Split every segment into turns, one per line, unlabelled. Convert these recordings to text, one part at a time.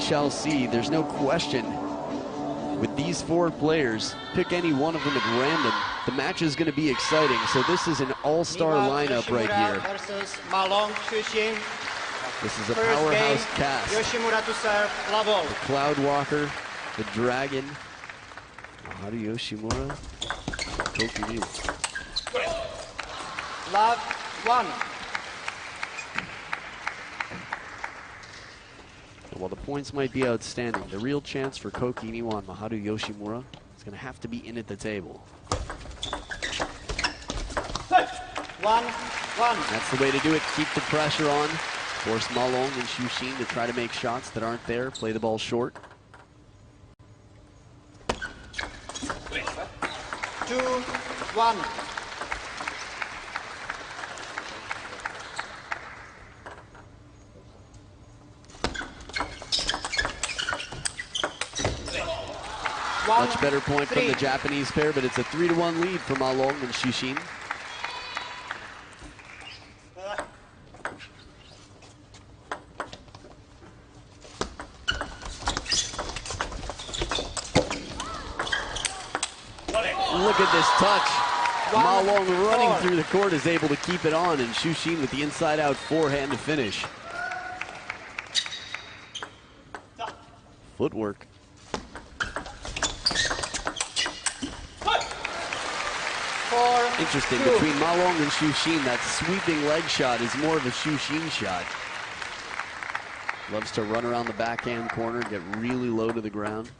shall see. There's no question. With these four players, pick any one of them at random, the match is going to be exciting. So this is an all-star lineup right here.
Versus MaLong&XuXin.
This is a powerhouse cast.
Yoshimura to serve, Lavo.
The Cloud Walker, the Dragon, Maharu Yoshimura, Koki Niwa.
Love 1.
While the points might be outstanding, the real chance for Koki Niwa and Maharu Yoshimura is going to have to be in at the table.
1-1.
That's the way to do it. Keep the pressure on. Force MaLong&XuXin to try to make shots that aren't there. Play the ball short.
2-1.
Much better point from the Japanese pair, but it's a 3-1 lead for MaLong&XuXin. Look at this touch. MaLong running through the court is able to keep it on, and XuXin with the inside-out forehand to finish. Footwork. Interesting, between MaLong&XuXin, that sweeping leg shot is more of a XuXin shot. Loves to run around the backhand corner, get really low to the ground.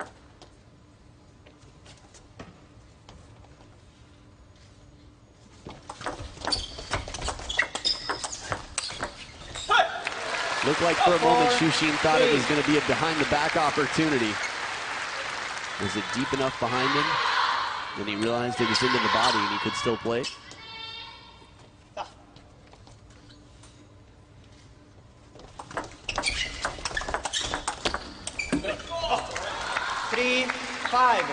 Looked like for a moment XuXin thought it was going to be a behind-the-back opportunity. Was it deep enough behind him? Then he realized it was into the body and he could still play.
Three, 5.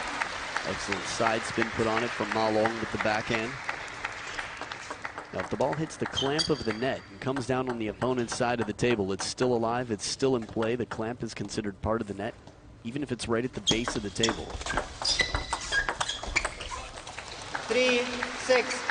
Excellent side spin put on it from MaLong with the backhand. Now, if the ball hits the clamp of the net and comes down on the opponent's side of the table, it's still alive, it's still in play. The clamp is considered part of the net, even if it's right at the base of the table.
3-6.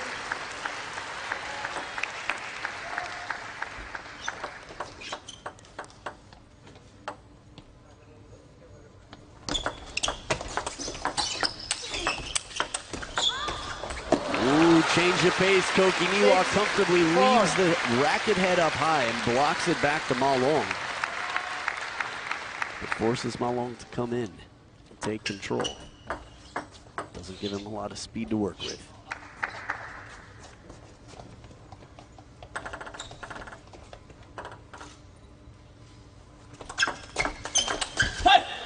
Change of pace. Koki Niwa comfortably leaves the racket head up high and blocks it back to MaLong. It forces MaLong to come in and take control. Doesn't give him a lot of speed to work with.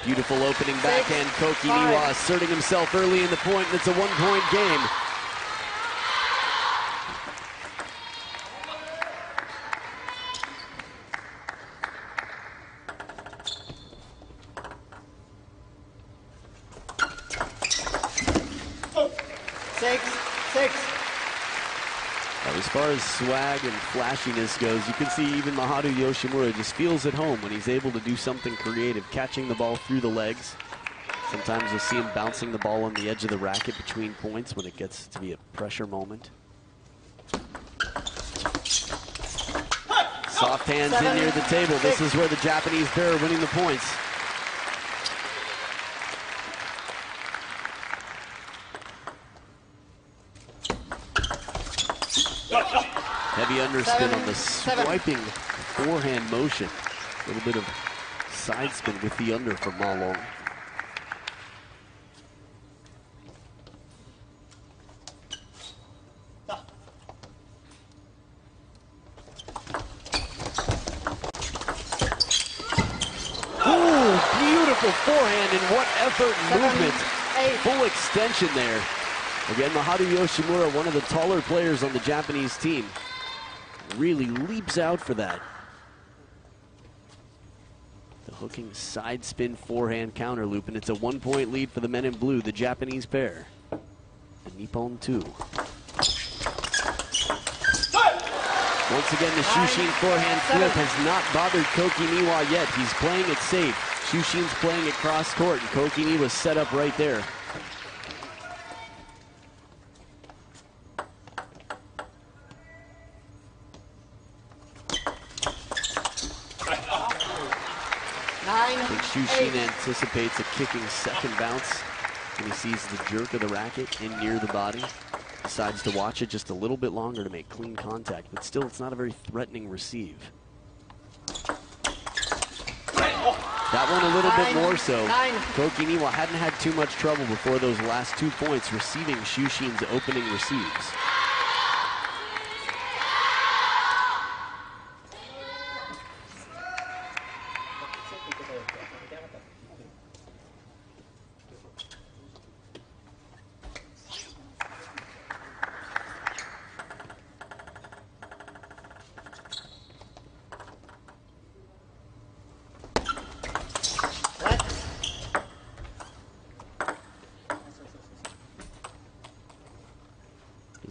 Beautiful opening backhand. Koki Niwa asserting himself early in the point, and it's a one-point game. As far as swag and flashiness goes, you can see even Maharu Yoshimura just feels at home when he's able to do something creative, catching the ball through the legs. Sometimes you'll see him bouncing the ball on the edge of the racket between points when it gets to be a pressure moment. Soft hands in near the table. This is where the Japanese pair are winning the points. Heavy underspin on the swiping forehand motion. A little bit of side spin with the under for MaLong. Ooh, beautiful forehand, and what effort movement. Full extension there. Again, Maharu Yoshimura, one of the taller players on the Japanese team, really leaps out for that. The hooking side spin forehand counter loop, and it's a one-point lead for the men in blue, the Japanese pair. The Nippon 2. Once again, the CHN forehand flip has not bothered Koki Niwa yet. He's playing it safe. CHN's playing it cross court, and Koki Niwa's set up right there. I think CHN anticipates a kicking second bounce when he sees the jerk of the racket in near the body. Decides to watch it just a little bit longer to make clean contact, but still it's not a very threatening receive. That one a little bit more so. Koki Niwa hadn't had too much trouble before those last 2 points receiving CHN's opening receives.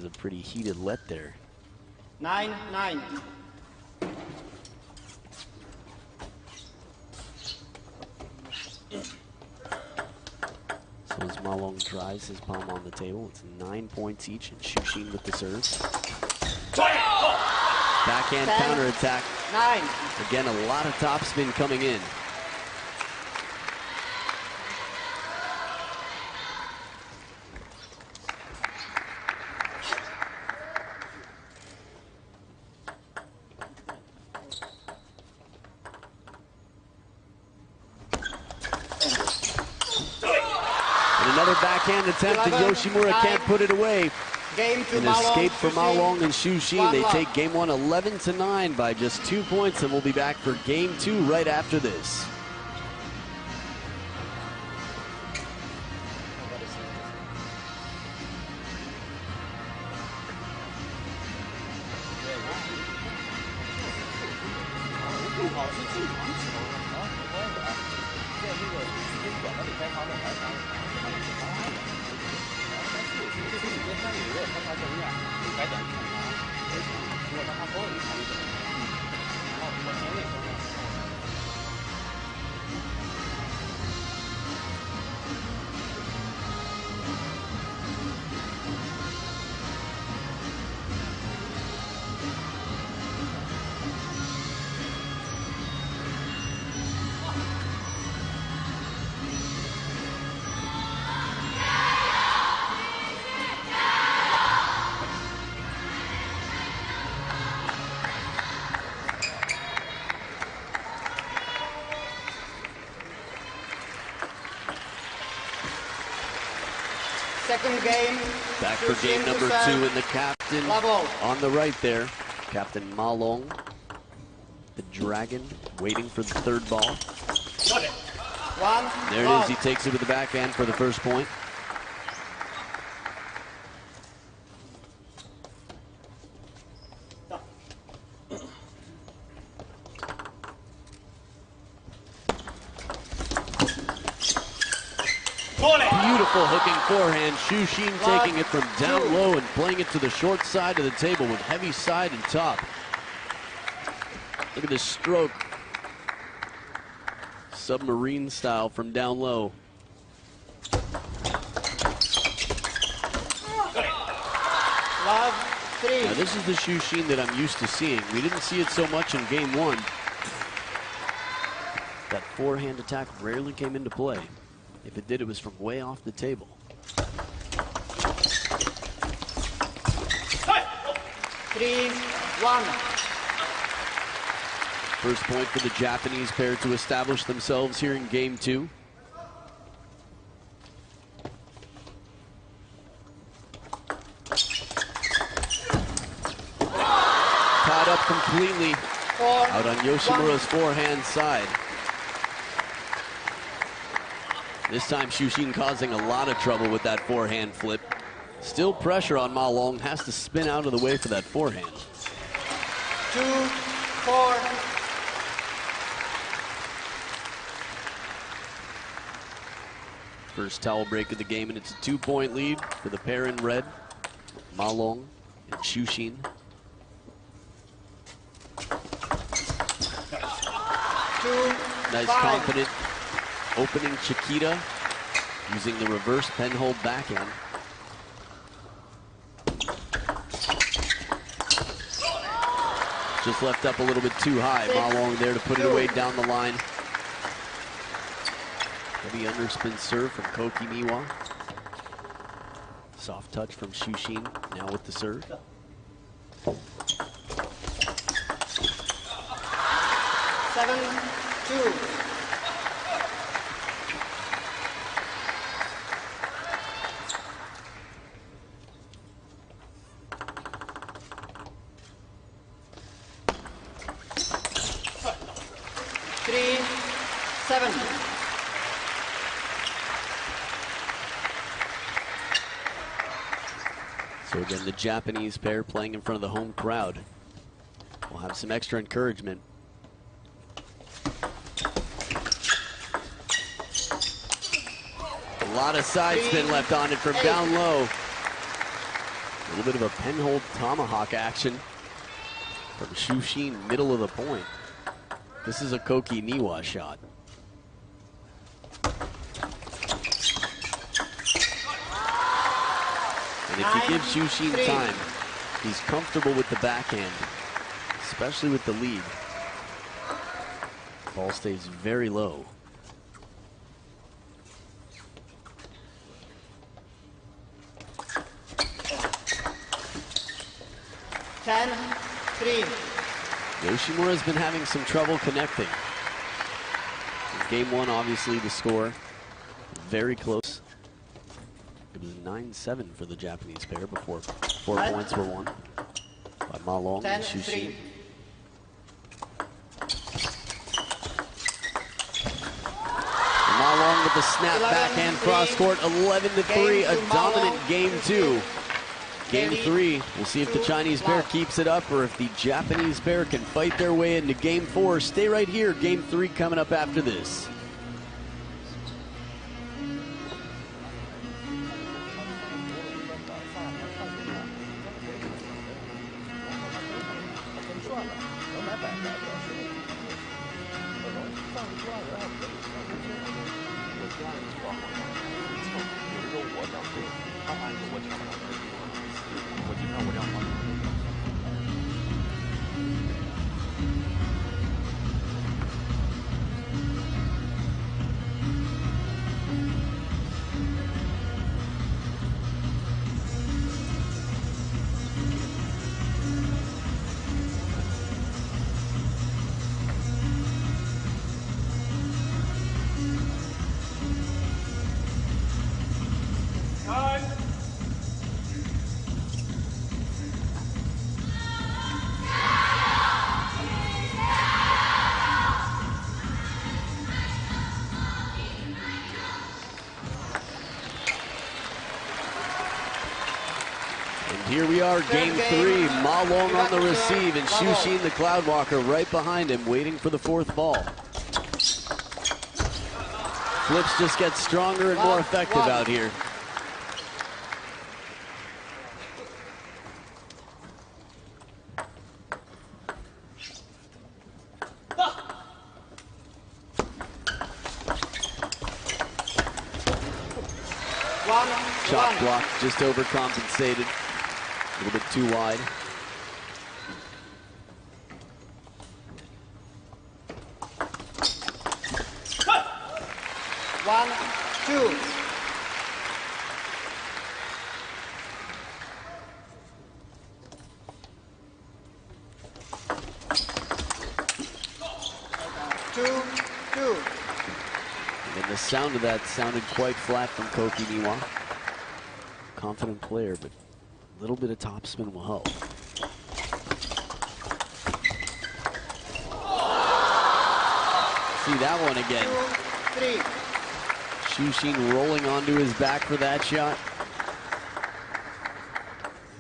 A pretty heated let there.
9-9.
So as MaLong drives his palm on the table, it's 9 points each, and CHN with the serve. Backhand counterattack.
9.
Again, a lot of topspin coming in. Another backhand attempt, and Yoshimura can't put it away. An escape for MaLong and CHN. They take game one 11-9 by just 2 points, and we'll be back for game two right after this.
Second game.
Back for game number two, and the captain on the right there. Captain MaLong, the Dragon, waiting for the third ball. There it is, he takes it with the backhand for the first point. Beautiful hooking forehand. CHN taking it from down low and playing it to the short side of the table with heavy side and top. Look at this stroke. Submarine style from down low. Now this is the CHN that I'm used to seeing. We didn't see it so much in game one. That forehand attack rarely came into play. If it did, it was from way off the table.
Three, 1.
First point for the Japanese pair to establish themselves here in game two. Caught up completely out on Yoshimura's forehand side. This time CHN causing a lot of trouble with that forehand flip. Still pressure on MaLong, has to spin out of the way for that forehand.
2-4.
First towel break of the game, and it's a 2-point lead for the pair in red, MaLong and CHN. Nice confident opening Chiquita using the reverse pen hold backhand. Just left up a little bit too high. MaLong there to put it away down the line. Heavy underspin serve from Koki Niwa. Soft touch from CHN now with the serve.
Seven, two. Three, seven.
So again, the Japanese pair playing in front of the home crowd will have some extra encouragement. A lot of side spin left on it from down low. A little bit of a pen hold tomahawk action from CHN, middle of the point. This is a Koki Niwa shot. And if you give CHN time, he's comfortable with the backhand, especially with the lead. Ball stays very low.
Ten, three.
Yoshimura has been having some trouble connecting. In game one, obviously, the score very close. It was 9-7 for the Japanese pair before 4 points were won by MaLong and CHN. MaLong with the snap backhand cross court, 11-3, a dominant game two. Game three, we'll see if the Chinese pair keeps it up or if the Japanese pair can fight their way into game four. Stay right here. Game three coming up after this. Here we are, game three. MaLong on the receive, and CHN, the Cloudwalker, right behind him, waiting for the fourth ball. Flips just get stronger and more effective out here. Shot block, just overcompensated. A little bit too wide.
One, two. Two, two.
And the sound of that sounded quite flat from Koki Niwa. Confident player, but a little bit of topspin will help. See that one again.
2, 3.
CHN rolling onto his back for that shot.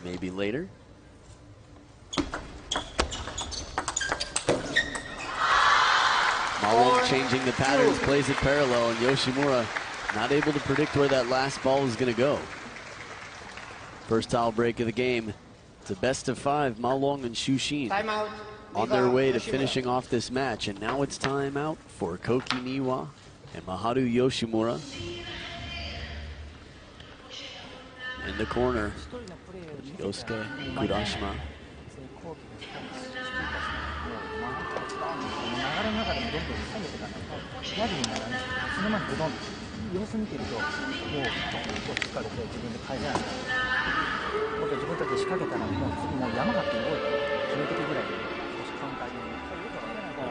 Maybe later. MaLong changing the patterns, plays it parallel, and Yoshimura not able to predict where that last ball is going to go. First towel break of the game. It's a best of 5, MaLong and CHN.
Timeout,
on their way to finishing off this match. And now it's time out for Koki Niwa and Maharu Yoshimura. In the corner, Yosuke Kurashima.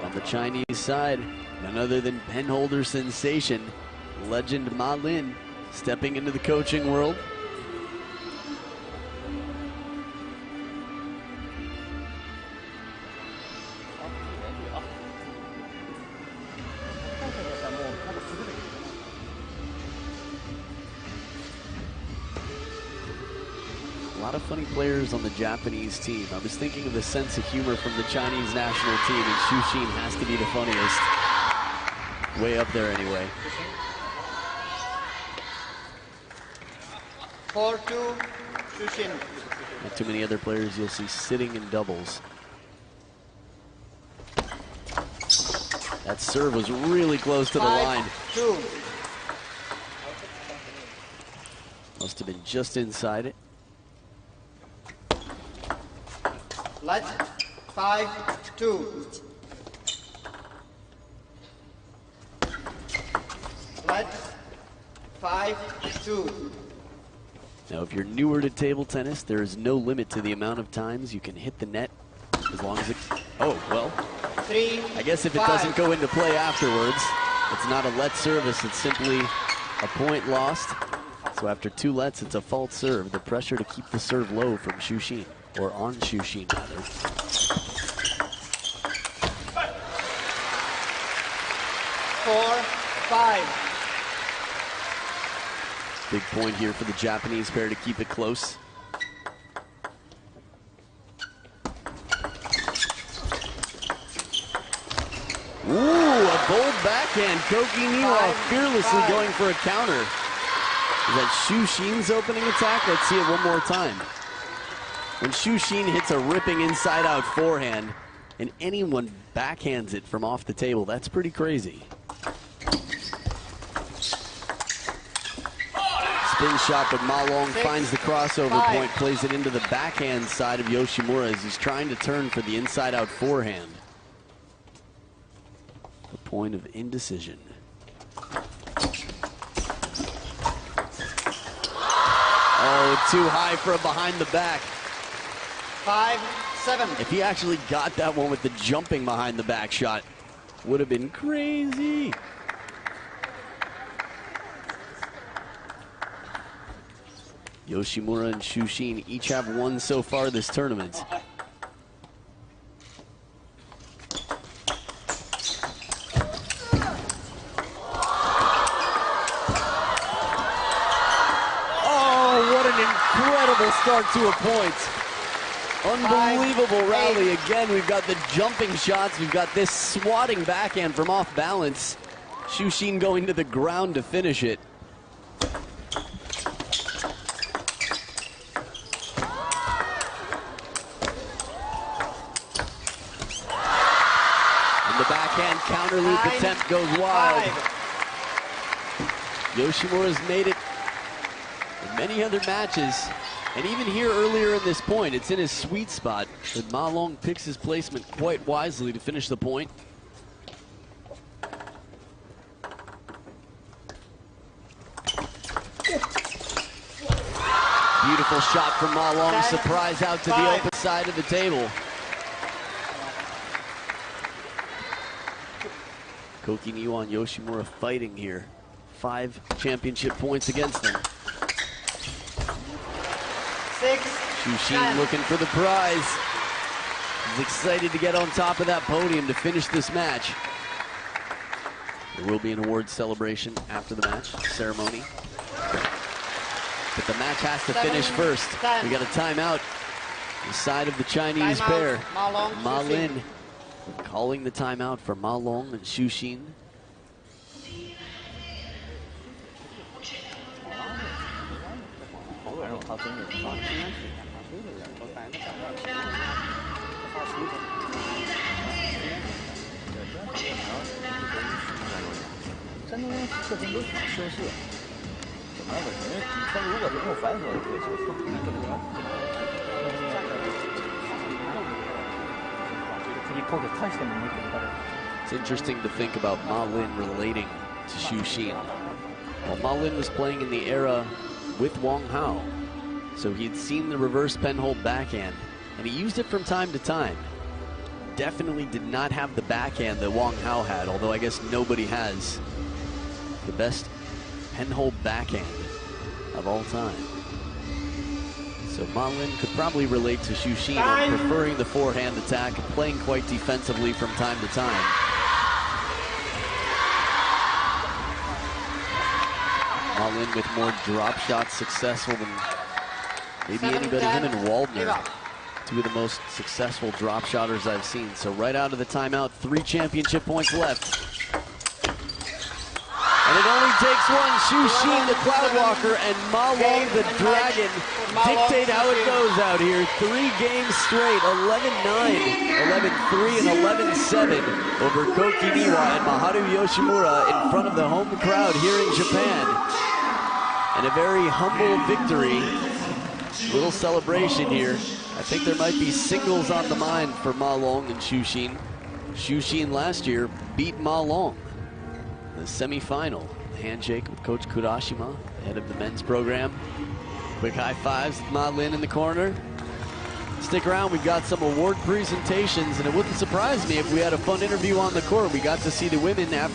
On the Chinese side, none other than penholder sensation, legend MaLong stepping into the coaching world. A lot of funny players on the Japanese team. I was thinking of the sense of humor from the Chinese national team, and CHN has to be the funniest. Way up there anyway.
4-2, CHN.
Not too many other players you'll see sitting in doubles. That serve was really close to the line.
5-2.
Must have been just inside it.
Let 5-2. Let 5-2.
Now, if you're newer to table tennis, there is no limit to the amount of times you can hit the net as long as it... Oh, well,
3,
I guess if it
5.
doesn't go into play afterwards, it's not a let service, it's simply a point lost. So after 2 lets, it's a fault serve. The pressure to keep the serve low from CHN, or on CHN rather.
4-5.
Big point here for the Japanese pair to keep it close. Ooh, a bold backhand. Koki Niwa fearlessly going for a counter. Is that CHN's opening attack? Let's see it one more time. When CHN hits a ripping inside-out forehand, and anyone backhands it from off the table, that's pretty crazy. Spin shot, but MaLong finds the crossover point, plays it into the backhand side of Yoshimura as he's trying to turn for the inside-out forehand. A point of indecision. Oh, too high for a behind the back.
5-7.
If he actually got that one with the jumping behind the back shot, would have been crazy. Yoshimura and CHN each have won so far this tournament. Oh, what an incredible start to a point. Unbelievable rally. Again, we've got the jumping shots. We've got this swatting backhand from off balance. CHN going to the ground to finish it. And the backhand counter loop attempt goes wild.
5.
Yoshimura's made it in many other matches. And even here earlier in this point, it's in his sweet spot. But MaLong picks his placement quite wisely to finish the point. Beautiful shot from MaLong. Surprise out to the open side of the table. Koki Niwa and Yoshimura fighting here. 5 championship points against them.
6.
CHN looking for the prize. He's excited to get on top of that podium to finish this match. There will be an awards celebration after the match ceremony. But the match has to finish first. We got a timeout on the side of the Chinese pair. MaLong calling the timeout for MaLong and CHN.
山东人特征都挺奢侈，怎么问题？因为他如果是用繁琐的对手，It's
interesting to think about Ma-Lin relating to Xu-Xin. Well, Ma-Lin was playing in the era with Wang Hao, so he'd seen the reverse penhold backhand, and he used it from time to time. Definitely did not have the backhand that Wang Hao had, although I guess nobody has the best penhold backhand of all time. So Ma-Lin could probably relate to Xu-Xin on preferring the forehand attack and playing quite defensively from time to time. Ma-Lin with more drop shots successful than maybe anybody, him and Waldner. Two of the most successful drop shotters I've seen. So right out of the timeout, 3 championship points left. And it only takes one. Xu-Xin, the Cloudwalker, and Ma-Long, the Dragon, dictate how it goes out here. 3 games straight, 11-9, 11-3, and 11-7 over Koki, Niwa, and Maharu Yoshimura in front of the home crowd here in Japan. And a very humble victory. Little celebration here. I think there might be singles on the mind for Ma-Long and Xu-Xin. Xu-Xin last year beat Ma-Long in the semifinal. Handshake with Coach Kurashima, head of the men's program. Quick high fives with Ma-Lin in the corner. Stick around, we've got some award presentations, and it wouldn't surprise me if we had a fun interview on the court. We got to see the women after